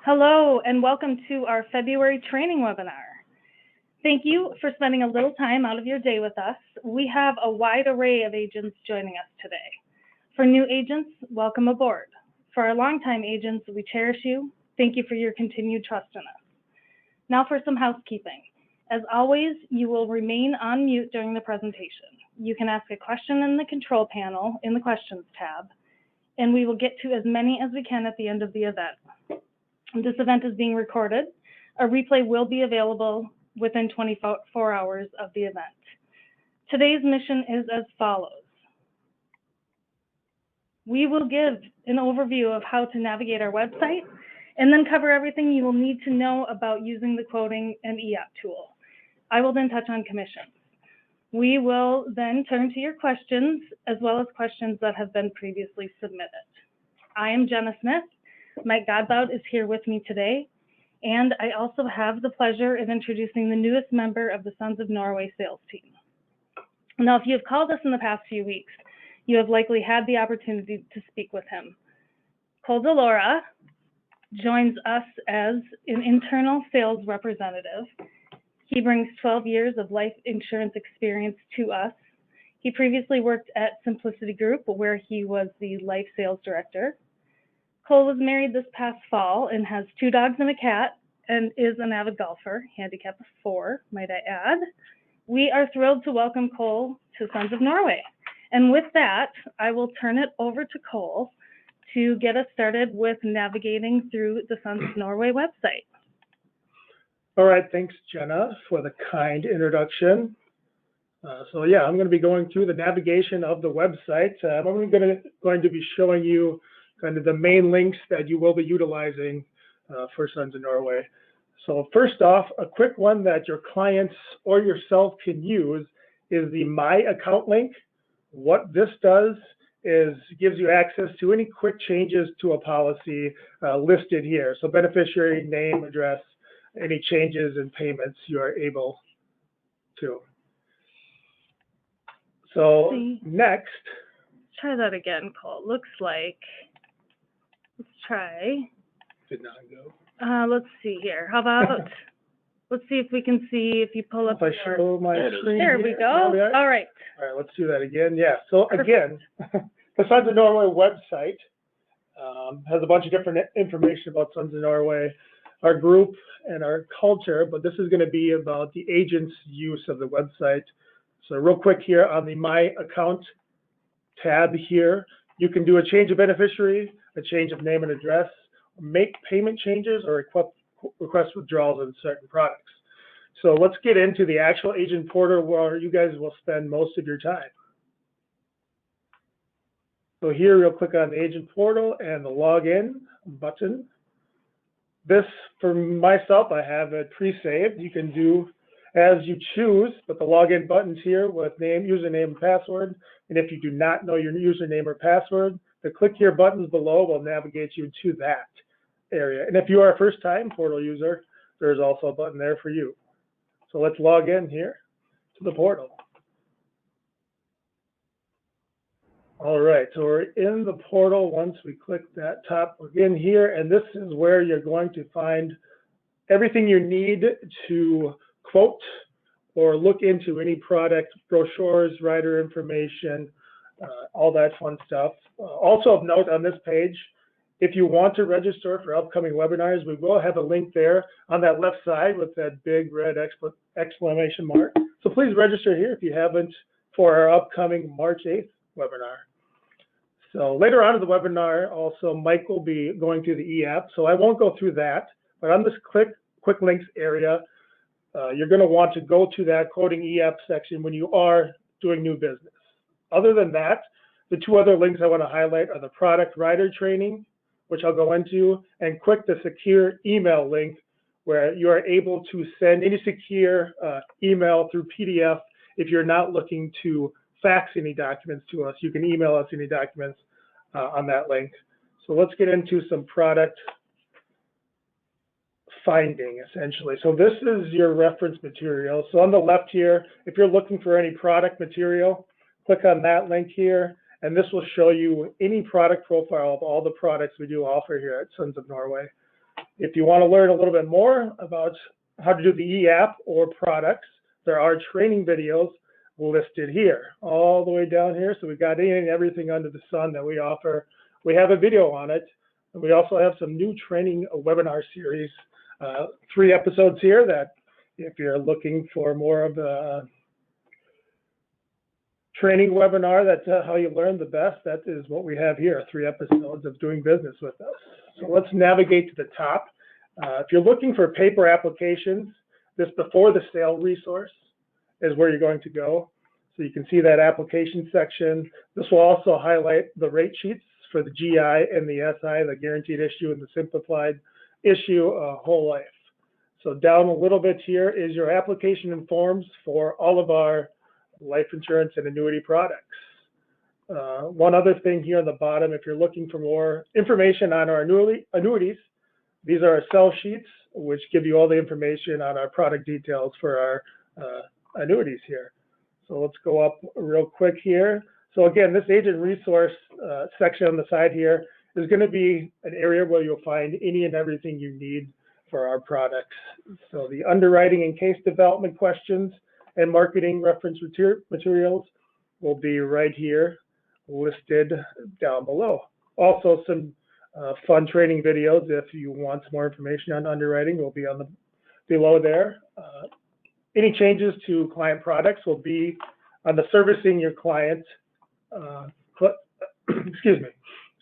Hello, and welcome to our February training webinar. Thank you for spending a little time out of your day with us. We have a wide array of agents joining us today. For new agents, welcome aboard. For our longtime agents, we cherish you. Thank you for your continued trust in us. Now for some housekeeping. As always, you will remain on mute during the presentation. You can ask a question in the control panel in the questions tab, and we will get to as many as we can at the end of the event. This event is being recorded. A replay will be available within 24 hours of the event. Today's mission is as follows. We will give an overview of how to navigate our website and then cover everything you will need to know about using the quoting and e-app tool. I will then touch on commissions. We will then turn to your questions as well as questions that have been previously submitted. I am Jenna Smith. Mike Godbout is here with me today, and I also have the pleasure of introducing the newest member of the Sons of Norway sales team. Now, if you have called us in the past few weeks, you have likely had the opportunity to speak with him. Cole DeLaura joins us as an internal sales representative. He brings 12 years of life insurance experience to us. He previously worked at Simplicity Group, where he was the life sales director. Cole was married this past fall and has 2 dogs and a cat and is an avid golfer, handicap of 4, might I add. We are thrilled to welcome Cole to Sons of Norway. And with that, I will turn it over to Cole to get us started with navigating through the Sons of Norway website. All right, thanks, Jenna, for the kind introduction. I'm going to be going through the navigation of the website. I'm going to be showing you kind of the main links that you will be utilizing for Sons of Norway. So first off, a quick one that your clients or yourself can use is the My Account link. What this does is gives you access to any quick changes to a policy listed here. So beneficiary name, address, any changes in payments you are able to. So next. Try that again, Cole. Looks like. Let's try. Did not go. Let's see here. How about, let's see if we can see if you pull up. If I show my screen. There we go. All right. All right, let's do that again. Yeah, so again, the Sons of Norway website has a bunch of different information about Sons of Norway, our group and our culture, but this is going to be about the agent's use of the website. So real quick here on the My Account tab here, you can do a change of beneficiary, a change of name and address, make payment changes, or request withdrawals in certain products. So let's get into the actual agent portal where you guys will spend most of your time. So here you'll click on the agent portal and the login button. This, for myself, I have it pre-saved. You can do as you choose, but the login button's here with name, username, and password. And if you do not know your username or password, the click here buttons below will navigate you to that area. And if you are a first-time portal user, there's also a button there for you. So let's log in here to the portal. All right, so we're in the portal once we click that top again here, and this is where you're going to find everything you need to quote or look into any product, brochures, rider information, all that fun stuff. Also of note on this page, if you want to register for upcoming webinars, we will have a link there on that left side with that big red exclamation mark. So please register here if you haven't for our upcoming March 8th webinar. So later on in the webinar, also Mike will be going through the e-app. So I won't go through that, but on this quick links area, you're going to want to go to that quoting e-app section when you are doing new business. Other than that, the 2 other links I want to highlight are the product rider training, which I'll go into, and quick the secure email link where you are able to send any secure email through PDF. If you're not looking to fax any documents to us, you can email us any documents on that link. So let's get into some product finding, essentially. So this is your reference material. So on the left here, if you're looking for any product material, click on that link here, and this will show you any product profile of all the products we do offer here at Sons of Norway. If you want to learn a little bit more about how to do the e-app or products, there are training videos listed here, all the way down here. So we've got any and everything under the sun that we offer. We have a video on it. And we also have some new training webinar series, 3 episodes here that if you're looking for more of a training webinar, that's how you learn the best, that is what we have here, 3 episodes of doing business with us. So let's navigate to the top. If you're looking for paper applications, this before the sale resource is where you're going to go. So you can see that application section. This will also highlight the rate sheets for the GI and the SI, the guaranteed issue and the simplified issue, whole life. So down a little bit here is your application and forms for all of our life insurance and annuity products. One other thing here on the bottom, if you're looking for more information on our annuities, these are our sell sheets, which give you all the information on our product details for our annuities here. So let's go up real quick here. So again, this agent resource section on the side here is going to be an area where you'll find any and everything you need for our products. So the underwriting and case development questions and marketing reference materials will be right here listed down below. Also some fun training videos if you want some more information on underwriting will be on the below there. Any changes to client products will be on the servicing your client excuse me,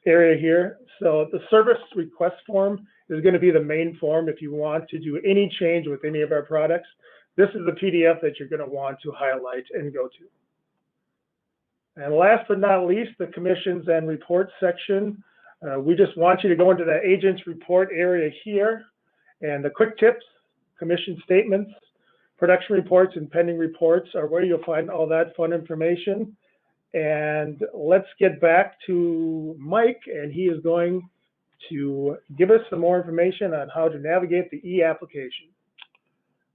area here. So the service request form is going to be the main form if you want to do any change with any of our products. This is the PDF that you're going to want to highlight and go to. And last but not least, the commissions and reports section. We just want you to go into the agent's report area here, and the quick tips, commission statements, production reports, and pending reports are where you'll find all that fun information. And let's get back to Mike, and he is going to give us some more information on how to navigate the e-application.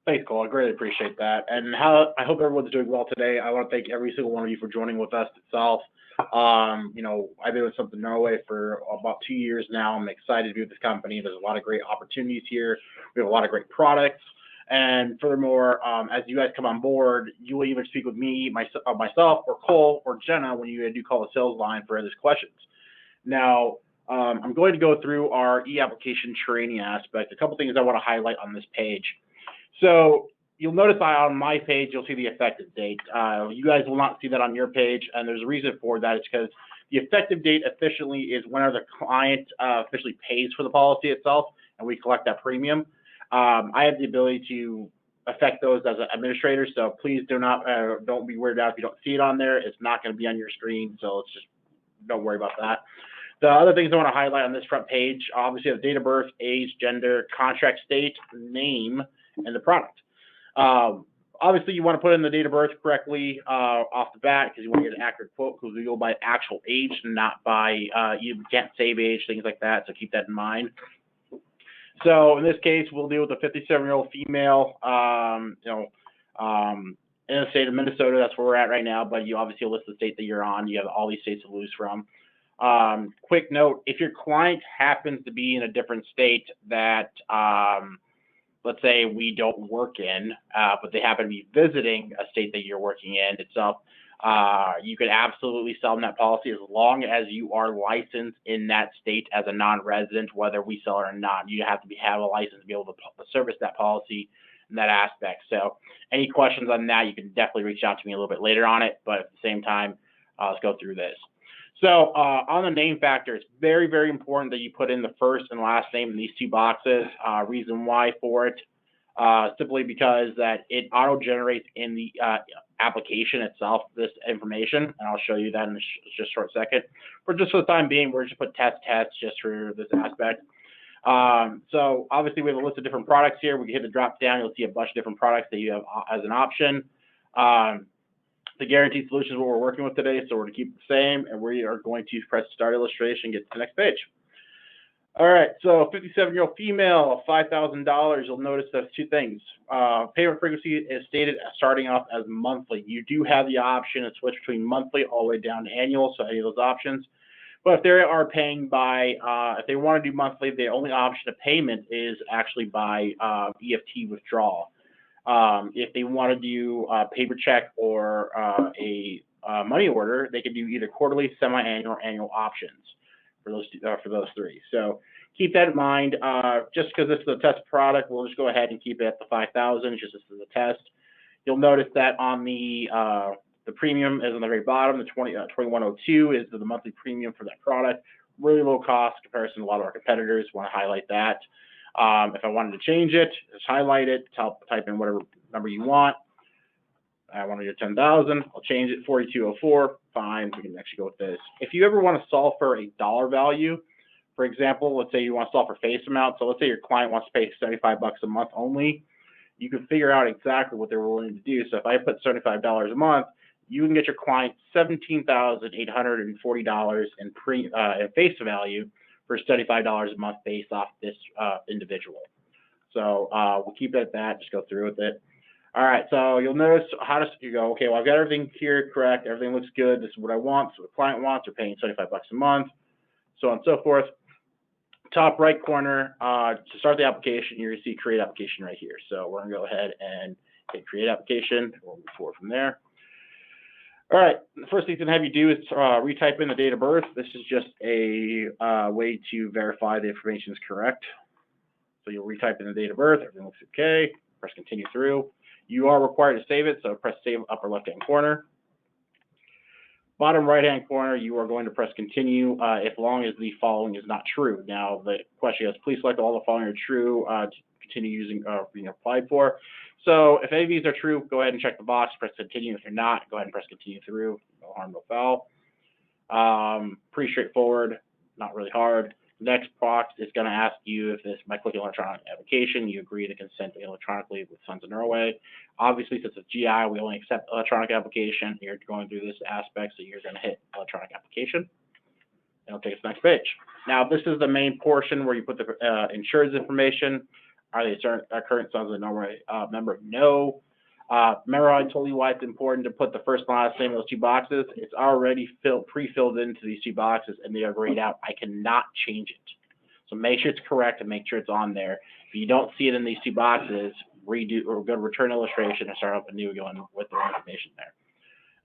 Thanks, Cole. I greatly appreciate that. And I hope everyone's doing well today. I want to thank every single one of you for joining with us itself. You know, I've been with Something Norway for about 2 years now. I'm excited to be with this company. There's a lot of great opportunities here. We have a lot of great products. And furthermore, as you guys come on board, you will either speak with me, myself, or Cole, or Jenna when you do call the sales line for these questions. Now, I'm going to go through our e-application training aspect. A couple things I want to highlight on this page. So you'll notice on my page, you'll see the effective date. You guys will not see that on your page, and there's a reason for that. It's because the effective date officially is whenever the client officially pays for the policy itself, and we collect that premium. I have the ability to affect those as an administrator, so please don't be weirded out if you don't see it on there. It's not going to be on your screen, so it's just don't worry about that. The other things I want to highlight on this front page, obviously, the date of birth, age, gender, contract state, name, and the product. Obviously, you want to put in the date of birth correctly off the bat because you want to get an accurate quote because we go by actual age and not by, you can't save age, things like that, so keep that in mind. So in this case, we'll deal with a 57-year-old female, in the state of Minnesota. That's where we're at right now, but you obviously list the state that you're on. You have all these states to choose from. Quick note, if your client happens to be in a different state that, let's say we don't work in, but they happen to be visiting a state that you're working in itself, you could absolutely sell them that policy as long as you are licensed in that state as a non-resident, whether we sell it or not. You have to have a license to be able to service that policy in that aspect. So any questions on that, you can definitely reach out to me a little bit later on it, but at the same time, let's go through this. So on the name factor, it's very, very important that you put in the first and last name in these 2 boxes. Reason why for it, simply because that it auto-generates in the application itself, this information, and I'll show you that in just a short second. But just for the time being, we're just put test just for this aspect. So obviously we have a list of different products here. We can hit the drop down, you'll see a bunch of different products that you have as an option. The guaranteed solution is what we're working with today, so we're going to keep it the same, and we are going to press start illustration, get to the next page. All right, so 57-year-old female, $5,000. You'll notice there's 2 things. Payment frequency is stated starting off as monthly. You do have the option to switch between monthly all the way down to annual, so any of those options. But if they are paying by, if they want to do monthly, the only option of payment is actually by EFT withdrawal. If they want to do a paper check or a money order, they can do either quarterly, semi-annual, or annual options for those three. So keep that in mind. Just because this is a test product, we'll just go ahead and keep it at the 5,000, just as a test. You'll notice that on the premium is on the very bottom. The 2102 is the monthly premium for that product. Really low cost comparison to a lot of our competitors. Want to highlight that. If I wanted to change it, just highlight it, type in whatever number you want. I want to do 10,000. I'll change it 4204. Fine. We can actually go with this. If you ever want to solve for a dollar value, for example, let's say you want to solve for face amount. So let's say your client wants to pay $75 a month only. You can figure out exactly what they're willing to do. So if I put $75 a month, you can get your client $17,840 in face value for $75 a month based off this individual. So we'll keep it at that. Just go through with it. All right, so you'll notice how does you go, okay, well, I've got everything here correct. Everything looks good. This is what I want. So the client wants. They're paying $75 a month, so on and so forth. Top right corner, to start the application, you're going to see create application right here. So we're going to go ahead and hit create application. We'll move forward from there. All right, the first thing it's going to have you do is retype in the date of birth. This is just a way to verify the information is correct. So you'll retype in the date of birth. Everything looks okay. Press continue through. You are required to save it, so press save upper left-hand corner. Bottom right-hand corner, you are going to press continue as long as the following is not true. Now, the question is, please select all the following are true to continue using being applied for. So if any of these are true, go ahead and check the box, press continue. If you're not, go ahead and press continue through. No harm, no foul. Pretty straightforward, not really hard. Next box is going to ask you if this, by clicking electronic application, you agree to consent electronically with Sons of Norway. Obviously, since it's GI, we only accept electronic application. You're going through this aspect, so you're going to hit electronic application. And it'll take us to the next page. Now, this is the main portion where you put the insurance information. Are they a current Sons of Norway member? No. Remember how I told you why it's important to put the first and last name in those two boxes? It's already pre-filled into these two boxes, and they are grayed out. I cannot change it. So make sure it's correct and make sure it's on there. If you don't see it in these two boxes, redo or go to return illustration and start up anew going with the information there.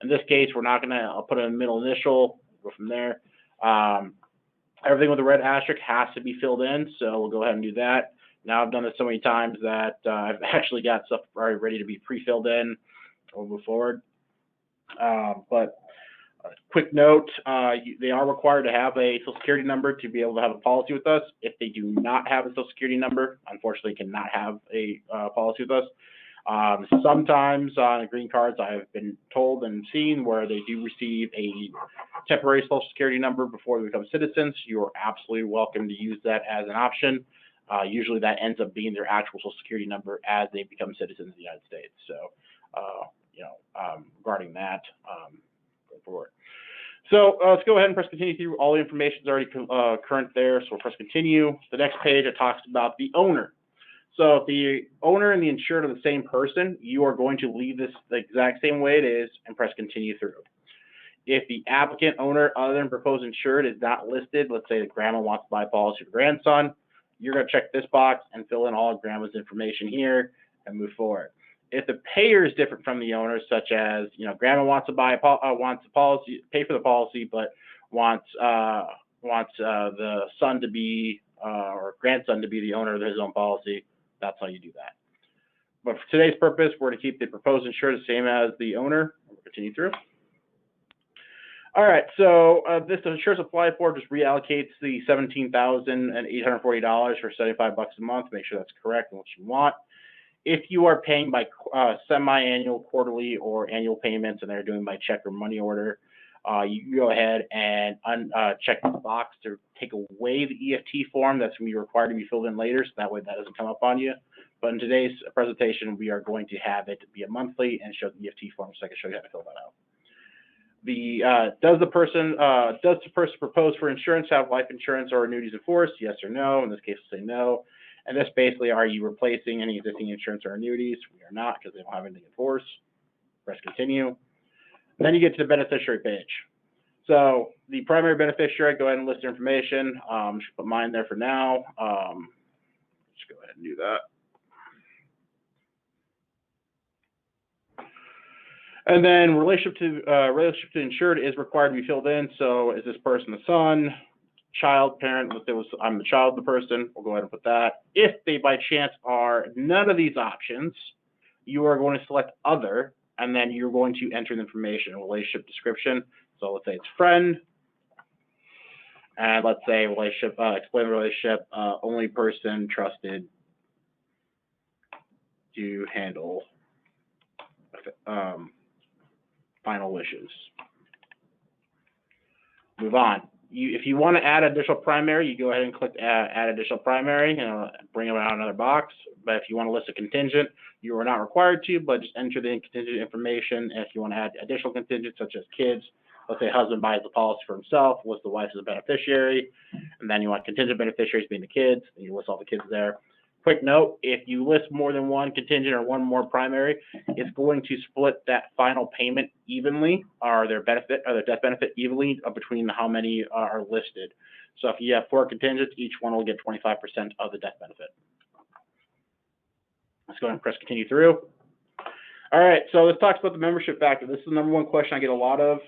In this case, we're not going to, I'll put in a middle initial, go from there. Everything with the red asterisk has to be filled in, so we'll go ahead and do that. Now I've done this so many times that I've actually got stuff already ready to be pre-filled in. We'll move forward. But quick note, they are required to have a Social Security number to be able to have a policy with us. If they do not have a Social Security number, unfortunately cannot have a policy with us. Sometimes on green cards, I've been told and seen where they do receive a temporary Social Security number before they become citizens. You are absolutely welcome to use that as an option. Usually that ends up being their actual Social Security number as they become citizens of the United States. So, regarding that, going forward. So let's go ahead and press continue through. All the information is already current there, so we'll press continue. The next page, it talks about the owner. So if the owner and the insured are the same person, you are going to leave this the exact same way it is and press continue through. If the applicant, owner, other than proposed insured is not listed, let's say that grandma wants to buy a policy for grandson, you're going to check this box and fill in all of grandma's information here and move forward. If the payer is different from the owner, such as, grandma wants to buy wants a policy, pay for the policy, but wants the son to be or grandson to be the owner of his own policy, that's how you do that. But for today's purpose, we're going to keep the proposed insured the same as the owner. We'll continue through. All right, so this insurance applied for just reallocates the $17,840 for $75 a month. Make sure that's correct and what you want. If you are paying by semi-annual, quarterly, or annual payments, and they're doing by check or money order, you can go ahead and check the box to take away the EFT form that's going to be required to be filled in later, so that way that doesn't come up on you. But in today's presentation, we are going to have it be a monthly and show the EFT form, so I can show you how to fill that out. Does the person propose for insurance have life insurance or annuities in force? Yes or no. In this case, we'll say no. And this basically, are you replacing any existing insurance or annuities? We are not, because they don't have anything in force. Press continue. And then you get to the beneficiary page. So the primary beneficiary, go ahead and list their information. Just put mine there for now. Just go ahead and do that. And then relationship to insured is required to be filled in. So is this person the son, child, parent? Let's say I'm the child of the person. We'll go ahead and put that. If they by chance are none of these options, you are going to select other, and then you're going to enter the information, relationship description. So let's say it's friend, and let's say relationship, explain the relationship, only person trusted to handle final wishes. Move on. If you want to add additional primary, you go ahead and click add additional primary, bring it out another box. But if you want to list a contingent, you are not required to, but just enter the contingent information. And if you want to add additional contingents such as kids, let's say husband buys the policy for himself, lists the wife as a beneficiary, and then you want contingent beneficiaries being the kids, and you list all the kids there. Quick note, if you list more than one contingent or one more primary, it's going to split that final payment evenly, or their death benefit evenly between how many are listed. So if you have 4 contingents, each one will get 25% of the death benefit. Let's go ahead and press continue through. All right, so let's talk about the membership factor. This is the number one question I get a lot of.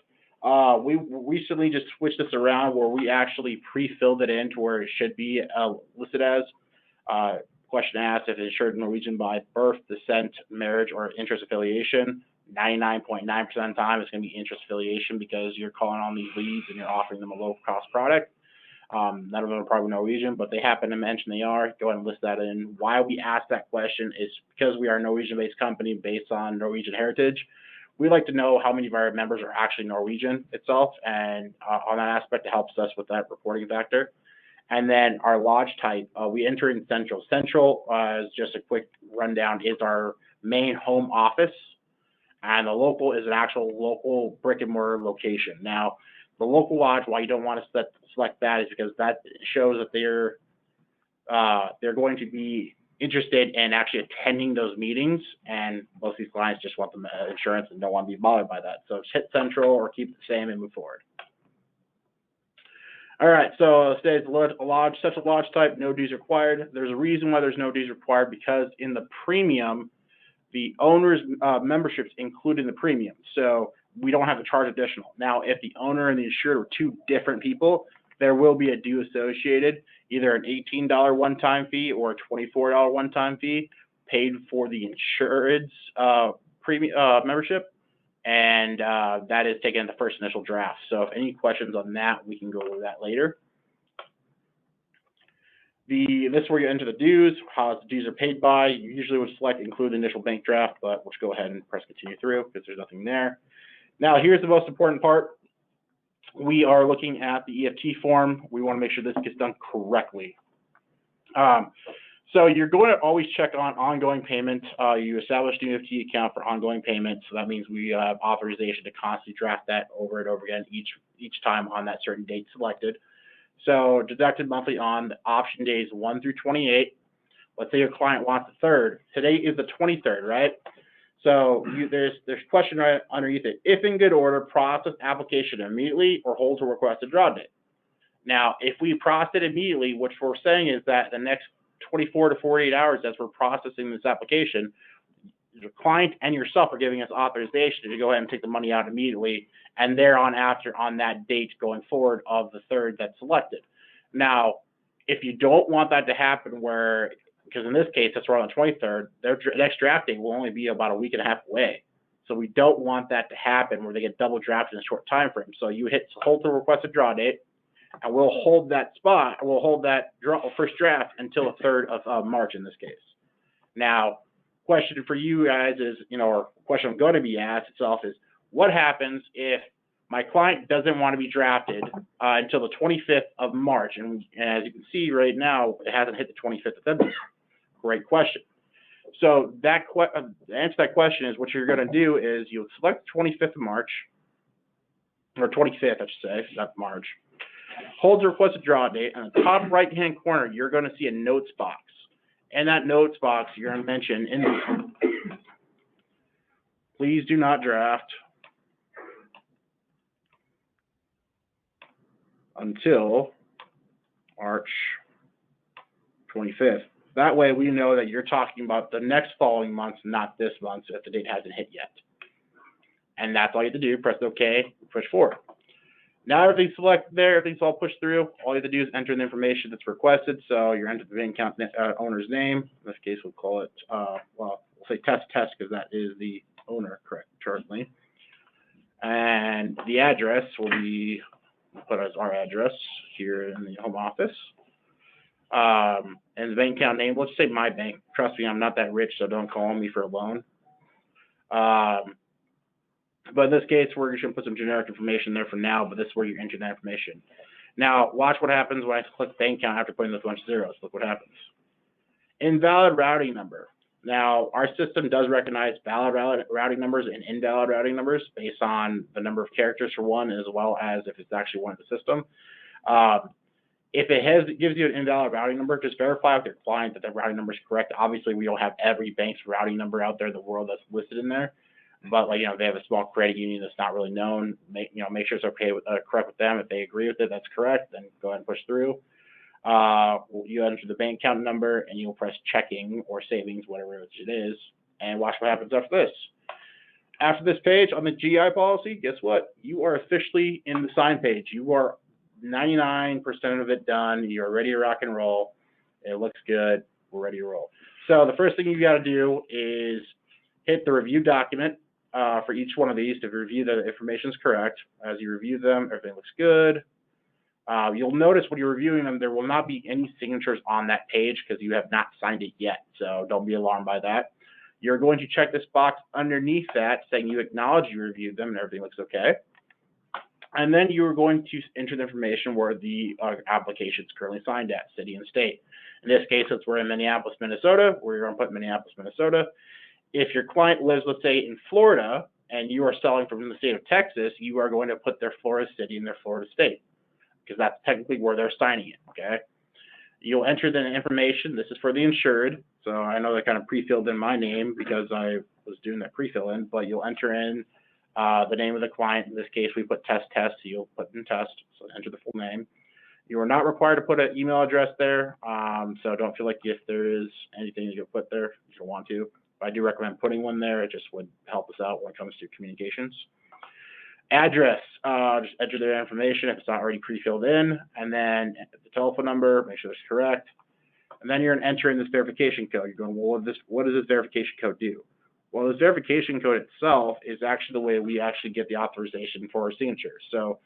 We recently just switched this around where we actually pre-filled it in to where it should be listed as. Question asked if insured Norwegian by birth, descent, marriage, or interest affiliation. 99.9% of the time it's going to be interest affiliation because you're calling on these leads and you're offering them a low cost product. None of them are probably Norwegian, but they happen to mention they are. Go ahead and list that in. Why we ask that question is because we are a Norwegian-based company based on Norwegian heritage. We like to know how many of our members are actually Norwegian itself, and on that aspect, it helps us with that reporting factor. And then our lodge type, we enter in Central. Central, as just a quick rundown, is our main home office, and the local is an actual local brick and mortar location. Now, the local lodge, why you don't want to select that is because that shows that they're going to be interested in actually attending those meetings, and most of these clients just want the insurance and don't want to be bothered by that. So just hit Central or keep it the same and move forward. All right, so it says lodge, central lodge type, no dues required. There's a reason why there's no dues required because in the premium, the owner's membership's included in the premium. So we don't have to charge additional. Now, if the owner and the insured are 2 different people, there will be a due associated, either an $18 one-time fee or a $24 one-time fee paid for the insured's membership. And that is taken in the first initial draft. So if any questions on that, we can go over that later. This is where you enter the dues, how the dues are paid by. You usually would select include the initial bank draft, but we'll just go ahead and press continue through because there's nothing there. Now, here's the most important part. We are looking at the EFT form. We want to make sure this gets done correctly. So you're going to always check on ongoing payments. You establish an EFT account for ongoing payments. So that means we have authorization to constantly draft that over and over again each time on that certain date selected. So deducted monthly on the option days 1 through 28. Let's say your client wants the 3rd. Today is the 23rd, right? So there's a question right underneath it. If in good order, process application immediately or hold to requested draw date. Now, if we process it immediately, what we're saying is that the next 24 to 48 hours as we're processing this application, the client and yourself are giving us authorization to go ahead and take the money out immediately, and thereon after on that date going forward of the 3rd that's selected. Now, if you don't want that to happen because in this case, that's right on the 23rd, their next draft date will only be about a week and a half away. So we don't want that to happen where they get double drafted in a short time frame. So you hit hold to requested draw date, and we'll hold that spot, we'll hold that first draft until the 3rd of March in this case. Now, question for you guys is, or question I'm going to be asked itself is, what happens if my client doesn't want to be drafted until the 25th of March? And as you can see right now, it hasn't hit the 25th of February. Great question. So the answer to that question is what you're going to do is you'll select the 25th of March, or 25th, I should say, not March. Hold the requested draw date. On the top right-hand corner, you're going to see a notes box. In that notes box, you're going to mention, please do not draft until March 25th. That way we know that you're talking about the next following month, not this month, if the date hasn't hit yet. And that's all you have to do. Press OK, push forward. Now everything's selected there, everything's all pushed through. All you have to do is enter the information that's requested. So you're entering the bank account owner's name. In this case, we'll call it, we'll say test because that is the owner currently. And the address will be put as our address here in the home office. And the bank account name, let's say my bank. Trust me, I'm not that rich, so don't call me for a loan. But in this case, we're just going to put some generic information there for now, but this is where you enter that information. Now, watch what happens when I click bank account after putting this bunch of zeros. Look what happens. Invalid routing number. Now, our system does recognize valid routing numbers and invalid routing numbers based on the number of characters for one, as well as if it's actually one of the system. If it gives you an invalid routing number, just verify with your client that the routing number is correct. Obviously, we don't have every bank's routing number out there in the world that's listed in there. But like, if they have a small credit union that's not really known, make sure it's okay with, correct with them. If they agree with it, that's correct, then go ahead and push through. You enter the bank account number and you'll press checking or savings, whatever it is, and watch what happens after this. After this page on the GI policy, guess what? You are officially in the sign page. You are 99% of it done. You're ready to rock and roll. It looks good. We're ready to roll. So the first thing you got to do is hit the review document. For each one of these to review that the information is correct. As you review them, everything looks good. You'll notice when you're reviewing them, there will not be any signatures on that page because you have not signed it yet. So don't be alarmed by that. You're going to check this box underneath that saying you acknowledge you reviewed them and everything looks okay. And then you're going to enter the information where the application is currently signed at, city and state. In this case, since we're in Minneapolis, Minnesota, we're going to put Minneapolis, Minnesota. If your client lives, let's say, in Florida, and you are selling from the state of Texas, you are going to put their Florida city and their Florida state, because that's technically where they're signing it, okay? You'll enter the information. This is for the insured, so I know they kind of pre-filled in my name because I was doing that pre-fill in, but you'll enter in the name of the client. In this case, we put test, so you'll put in test, so enter the full name. You are not required to put an email address there, so don't feel like if there is anything you can put there, if you want to. I do recommend putting one there. It just would help us out when it comes to communications. Address, just enter their information if it's not already pre-filled in, and then the telephone number, make sure it's correct. And then you're entering this verification code. You're going, well, what does this verification code do? Well, this verification code itself is actually the way we actually get the authorization for our signature. So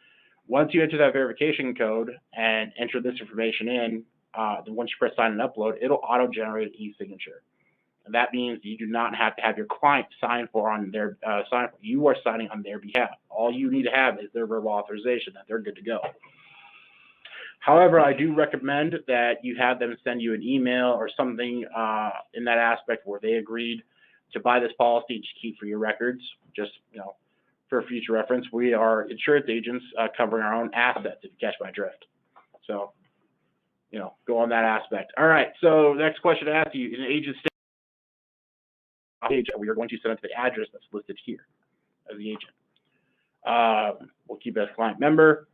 once you enter that verification code and enter this information in, then once you press sign and upload, it'll auto-generate an e-signature. And that means you do not have to have your client sign on their you are signing on their behalf. All you need to have is their verbal authorization that they're good to go. However, I do recommend that you have them send you an email or something in that aspect where they agreed to buy this policy to keep for your records, just for future reference. We are insurance agents covering our own assets, if you catch my drift. So, go on that aspect. All right. So next question to ask you: in an agent page, we are going to send it to the address that's listed here as the agent. We'll keep it as client member.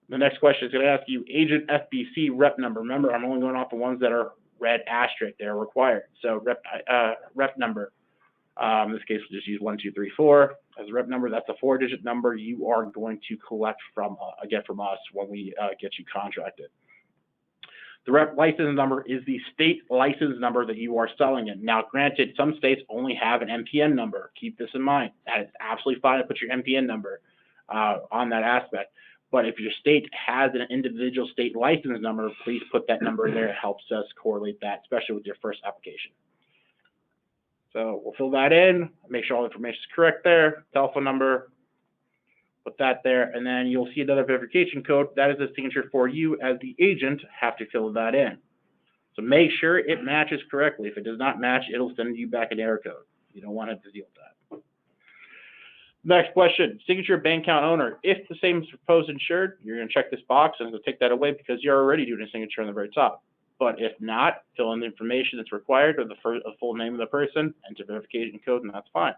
The next question is going to ask you agent FBC rep number. Remember, I'm only going off the ones that are red asterisk. They're required. So rep number. In this case, we'll just use 1234 as a rep number. That's a 4-digit number you are going to collect from get from us when we get you contracted. The rep license number is the state license number that you are selling in. Now, granted, some states only have an MPN number. Keep this in mind. That is absolutely fine to put your MPN number on that aspect. But if your state has an individual state license number, please put that number in there. It helps us correlate that, especially with your first application. So we'll fill that in, make sure all the information is correct there, telephone number, put that there, and then you'll see another verification code. That is a signature for you as the agent have to fill that in. So make sure it matches correctly. If it does not match, it'll send you back an error code. You don't want to have to deal with that. Next question, signature bank account owner. If the same is proposed insured, you're going to check this box and it'll take that away because you're already doing a signature on the very top. But if not, fill in the information that's required or the full name of the person, enter verification code, and that's fine.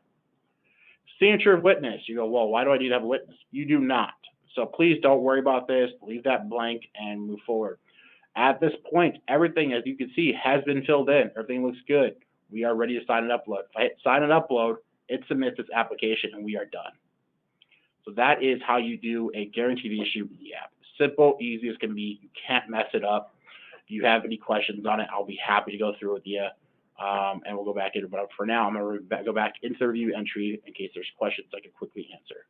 Signature of witness. You go, well, why do I need to have a witness? You do not. So please don't worry about this. Leave that blank and move forward. At this point, everything, as you can see, has been filled in. Everything looks good. We are ready to sign and upload. If I hit sign and upload, it submits its application, and we are done. So that is how you do a guaranteed issue e-app. Simple, easy as can be. You can't mess it up. If you have any questions on it, I'll be happy to go through with you, and we'll go back into it. But for now, I'm going to go back into the review entry in case there's questions I can quickly answer.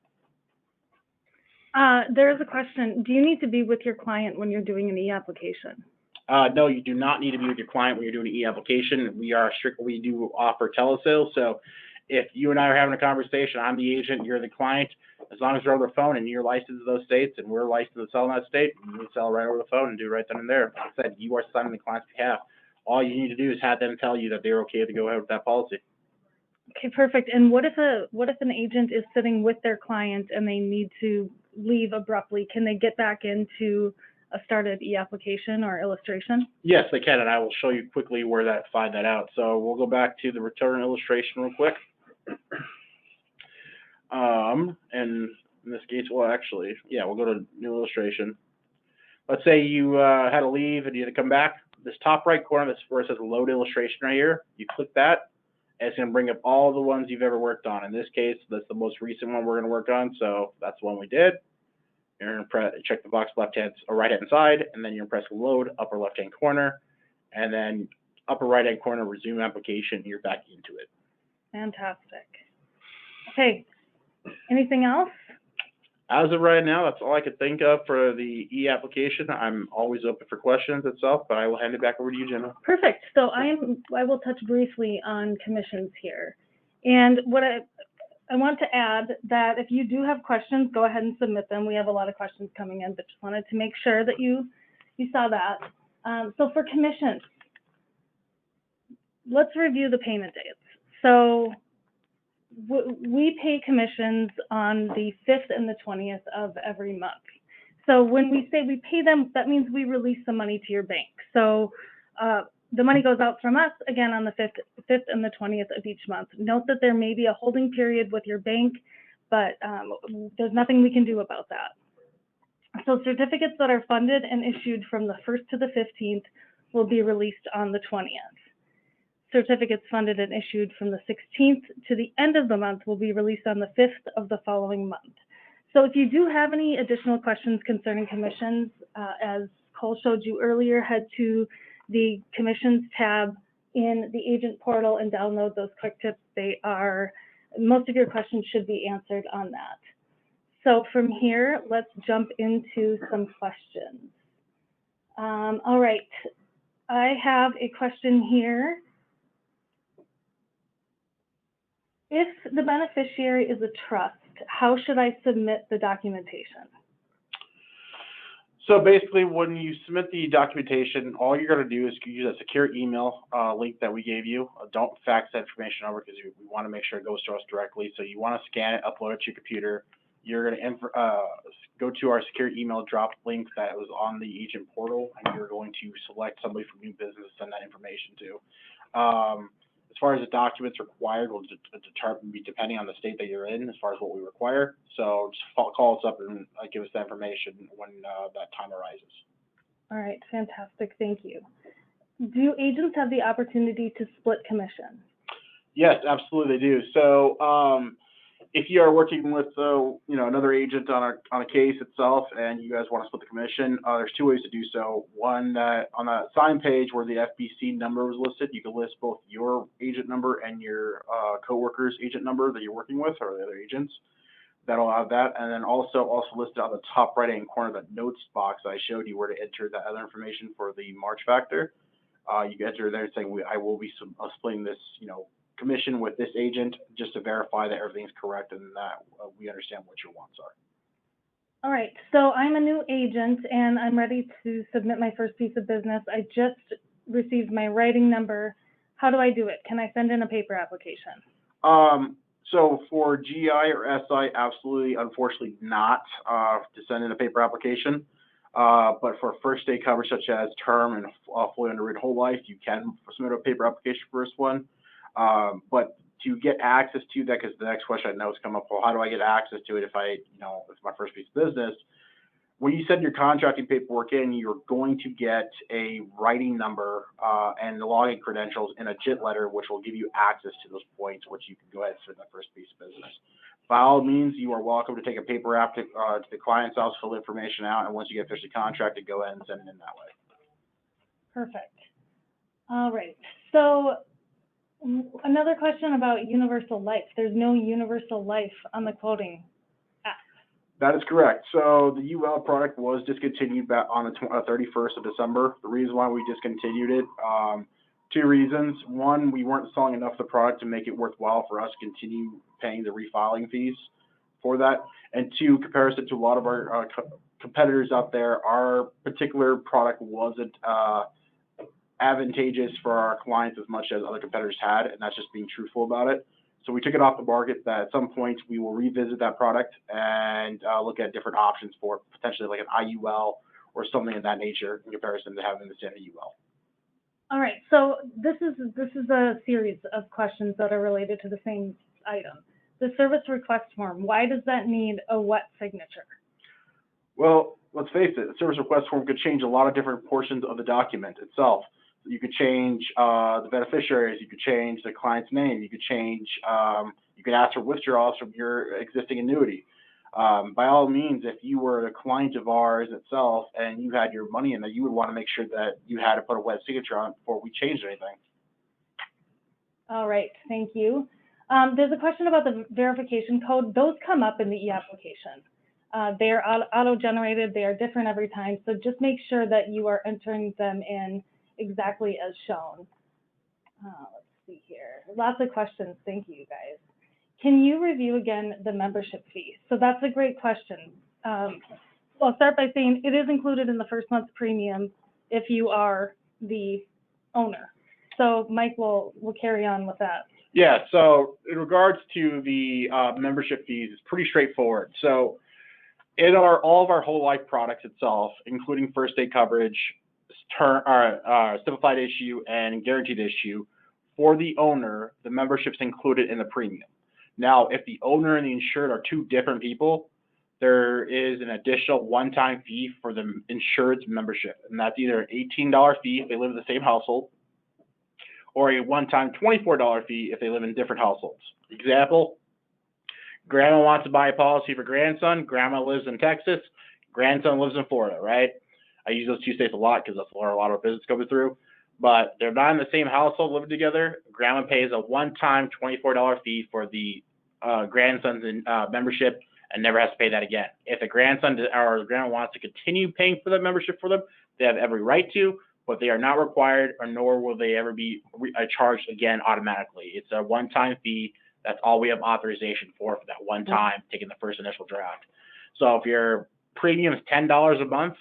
There is a question. Do you need to be with your client when you're doing an e-application? No, you do not need to be with your client when you're doing an e-application. We do offer telesales. So if you and I are having a conversation, I'm the agent, you're the client, as long as we're over the phone and you're licensed in those states and we're licensed to sell in that state, we can sell right over the phone and do right then and there. Like I said, you are signing the client's behalf. All you need to do is have them tell you that they're okay to go ahead with that policy. Okay, perfect. And what if an agent is sitting with their client and they need to leave abruptly? Can they get back into a started e-application or illustration? Yes, they can, and I will show you quickly where to find that out. So we'll go back to the return illustration real quick. And in this case, well, actually, yeah, we'll go to new illustration. Let's say you had to leave and you had to come back. This top right corner, this where it says load illustration right here, you click that, and it's going to bring up all the ones you've ever worked on. In this case, that's the most recent one we're going to work on, so that's the one we did. You're going to press, check the box left-hand or right-hand side, and then you're going to press load upper left-hand corner, and then upper right-hand corner, resume application, and you're back into it. Fantastic. Okay, anything else? As of right now, that's all I could think of for the e-application. I'm always open for questions itself, but I will hand it back over to you, Jenna. Perfect. So I will touch briefly on commissions here. And what I want to add that if you do have questions, go ahead and submit them. We have a lot of questions coming in, but just wanted to make sure that you saw that. So for commissions, let's review the payment dates. So we pay commissions on the 5th and the 20th of every month. So when we say we pay them, that means we release the money to your bank. So the money goes out from us, again, on the 5th and the 20th of each month. Note that there may be a holding period with your bank, but there's nothing we can do about that. So certificates that are funded and issued from the 1st to the 15th will be released on the 20th. Certificates funded and issued from the 16th to the end of the month will be released on the 5th of the following month. So if you do have any additional questions concerning commissions, as Cole showed you earlier, head to the commissions tab in the agent portal and download those quick tips. Most of your questions should be answered on that. So from here, let's jump into some questions. All right, I have a question here. If the beneficiary is a trust, how should I submit the documentation? So basically, when you submit the documentation, all you're going to do is use a secure email link that we gave you. Don't fax that information over because we want to make sure it goes to us directly. So you want to scan it, upload it to your computer. You're going to go to our secure email drop link that was on the agent portal, and you're going to select somebody from new business to send that information to. As far as the documents required will be depending on the state that you're in as far as what we require. So just call us up and give us that information when that time arises. All right, fantastic, thank you. Do agents have the opportunity to split commission? Yes, absolutely they do. So if you are working with another agent on a case itself and you guys want to split the commission, there's two ways to do so. One, on the sign page where the FBC number was listed, you can list both your agent number and your coworker's agent number that you're working with or the other agents. That'll have that, and then also listed on the top right-hand corner, that notes box I showed you where to enter that other information for the March factor. You can enter there saying I will be splitting this, commission with this agent, just to verify that everything's correct and that we understand what your wants are. All right, so I'm a new agent and I'm ready to submit my first piece of business. I just received my writing number. How do I do it? Can I send in a paper application? So for GI or SI, absolutely, unfortunately not to send in a paper application. But for first day coverage such as term and fully underwritten whole life, you can submit a paper application for this one. But to get access to that, because the next question I know has come up, well, how do I get access to it if it's my first piece of business? When you send your contracting paperwork in, you're going to get a writing number and the login credentials in a JIT letter, which will give you access to those points, which you can go ahead and send that first piece of business. By all means, you are welcome to take a paper app to the client's house, fill the information out, and once you get officially contracted, go ahead and send it in that way. Perfect. All right. So another question about universal life. There's no universal life on the quoting app. That is correct. So the UL product was discontinued back on the 31st of December. The reason why we discontinued it, two reasons. One, we weren't selling enough of the product to make it worthwhile for us to continue paying the refiling fees for that. And two, comparison to a lot of our competitors out there, our particular product wasn't advantageous for our clients as much as other competitors had, and that's just being truthful about it. So we took it off the market. That at some point we will revisit that product and look at different options for potentially like an IUL or something of that nature in comparison to having the standard UL. All right, so this is a series of questions that are related to the same item. The service request form, why does that need a wet signature? Well, let's face it, the service request form could change a lot of different portions of the document itself. You could change the beneficiaries, you could change the client's name, you could change, you could ask for withdrawals from your existing annuity. By all means, if you were a client of ours itself and you had your money in there, you would want to make sure that you had to put a wet signature on it before we changed anything. All right, thank you. There's a question about the verification code. Those come up in the e-application. They are auto-generated. They are different every time. So just make sure that you are entering them in exactly as shown. Let's see here. Lots of questions. Thank you, guys. Can you review again the membership fee? So that's a great question. I'll start by saying it is included in the first month's premium if you are the owner. So Mike will carry on with that. Yeah, so in regards to the membership fees, it's pretty straightforward. So in all of our whole life products itself, including first day coverage, simplified issue, and guaranteed issue, for the owner, the membership's included in the premium. Now, if the owner and the insured are two different people, there is an additional one-time fee for the insured's membership, and that's either an $18 fee if they live in the same household, or a one-time $24 fee if they live in different households. Example, grandma wants to buy a policy for grandson, grandma lives in Texas, grandson lives in Florida, right? I use those two states a lot because that's where a lot of our business comes through. But they're not in the same household living together. Grandma pays a one-time $24 fee for the grandson's membership and never has to pay that again. If the grandson or the grandma wants to continue paying for that membership for them, they have every right to, but they are not required, or nor will they ever be charged again automatically. It's a one-time fee. That's all we have authorization for that one time, taking the first initial draft. So if your premium is $10 a month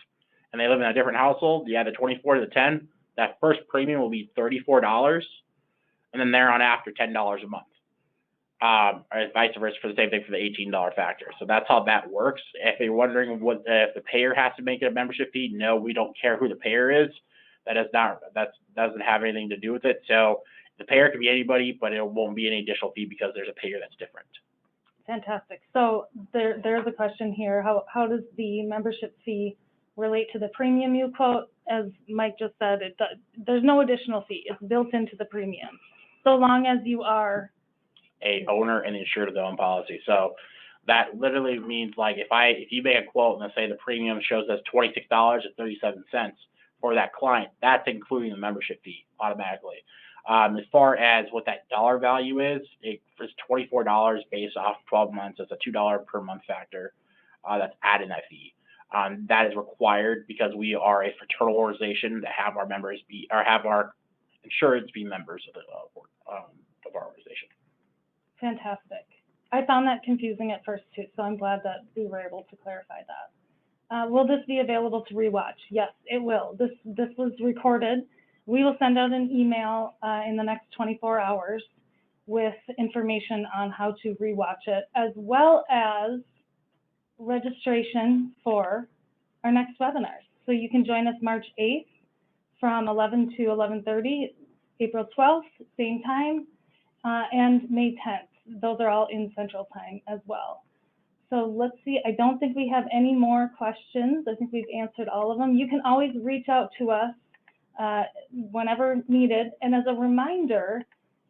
and they live in a different household, you add the 24 to the 10, that first premium will be $34, and then there on after $10 a month. Or vice versa for the same thing for the $18 factor. So that's how that works. If you're wondering if the payer has to make it a membership fee, no, we don't care who the payer is. That doesn't have anything to do with it. So the payer can be anybody, but it won't be any additional fee because there's a payer that's different. Fantastic. So there's a question here. How does the membership fee relate to the premium you quote? As Mike just said, there's no additional fee. It's built into the premium, so long as you are a owner and insured of their own policy. So that literally means, like, if you make a quote and let's say the premium shows us $26.37 for that client, that's including the membership fee automatically. As far as what that dollar value is, it's $24 based off 12 months. It's a $2 per month factor that's added that fee. That is required because we are a fraternal organization that have our members have our insureds be members of our organization. Fantastic. I found that confusing at first too, so I'm glad that we were able to clarify that. Will this be available to rewatch? Yes, it will. This was recorded. We will send out an email in the next 24 hours with information on how to rewatch it, as well as registration for our next webinar. So you can join us March 8th from 11 to 11:30, April 12th, same time. and May 10th. Those are all in Central Time as well. So let's see, I don't think we have any more questions. I think we've answered all of them. You can always reach out to us whenever needed. And as a reminder,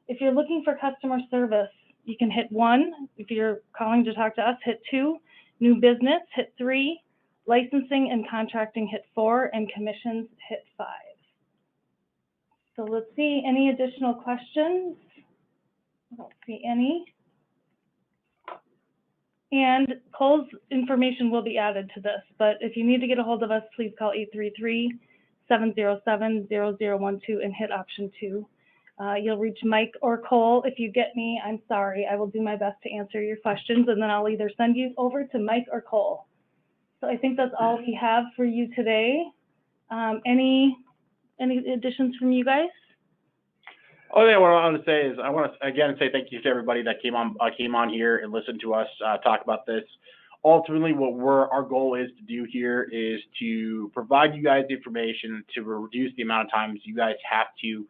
if you're looking for customer service, you can hit 1. If you're calling to talk to us, hit 2. New business, hit 3. Licensing and contracting, hit 4. And commissions, hit 5. So let's see, any additional questions? I don't see any. And Cole's information will be added to this, but if you need to get a hold of us, please call 833-707-0012 and hit option 2. You'll reach Mike or Cole. If you get me, I'm sorry. I will do my best to answer your questions, and then I'll either send you over to Mike or Cole. So I think that's all we have for you today. Any additions from you guys? Oh yeah, what I want to say is I want to again say thank you to everybody that came on here and listened to us talk about this. Ultimately, what our goal is to do here is to provide you guys information to reduce the amount of times you guys have to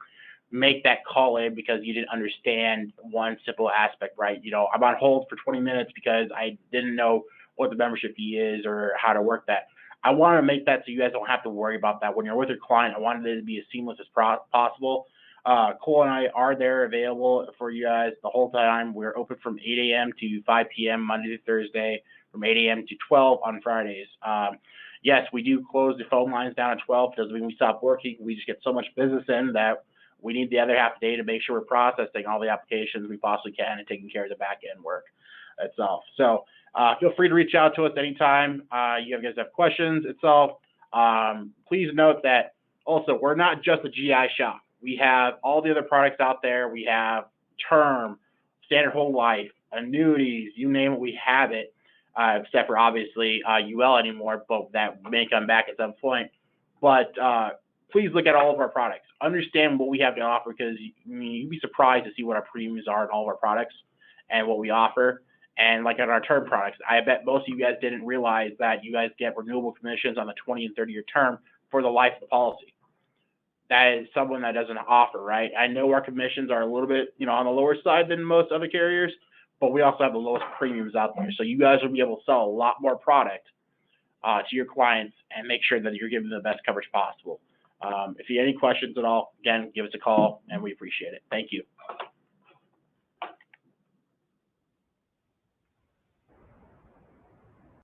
make that call in because you didn't understand one simple aspect, right? You know, I'm on hold for 20 minutes because I didn't know what the membership fee is or how to work that. I want to make that so you guys don't have to worry about that when you're with your client. I wanted it to be as seamless as possible. Cole and I are there available for you guys the whole time. We're open from 8 a.m. to 5 p.m. Monday to Thursday, from 8 a.m. to 12 on Fridays. Yes, we do close the phone lines down at 12. Doesn't mean we stop working. We just get so much business in that we need the other half of the day to make sure we're processing all the applications we possibly can and taking care of the back end work itself. So feel free to reach out to us anytime you guys have questions itself. Please note that also we're not just a GI shop. We have all the other products out there. We have term, standard whole life, annuities, you name it, we have it, except for obviously UL anymore, but that may come back at some point. But please look at all of our products. Understand what we have to offer because you'd be surprised to see what our premiums are in all of our products and what we offer. And like on our term products, I bet most of you guys didn't realize that you guys get renewable commissions on the 20 and 30-year term for the life of the policy. That is someone that doesn't offer, right? I know our commissions are a little bit, on the lower side than most other carriers, but we also have the lowest premiums out there. So you guys will be able to sell a lot more product to your clients and make sure that you're giving them the best coverage possible. If you have any questions at all, again, give us a call and we appreciate it. Thank you.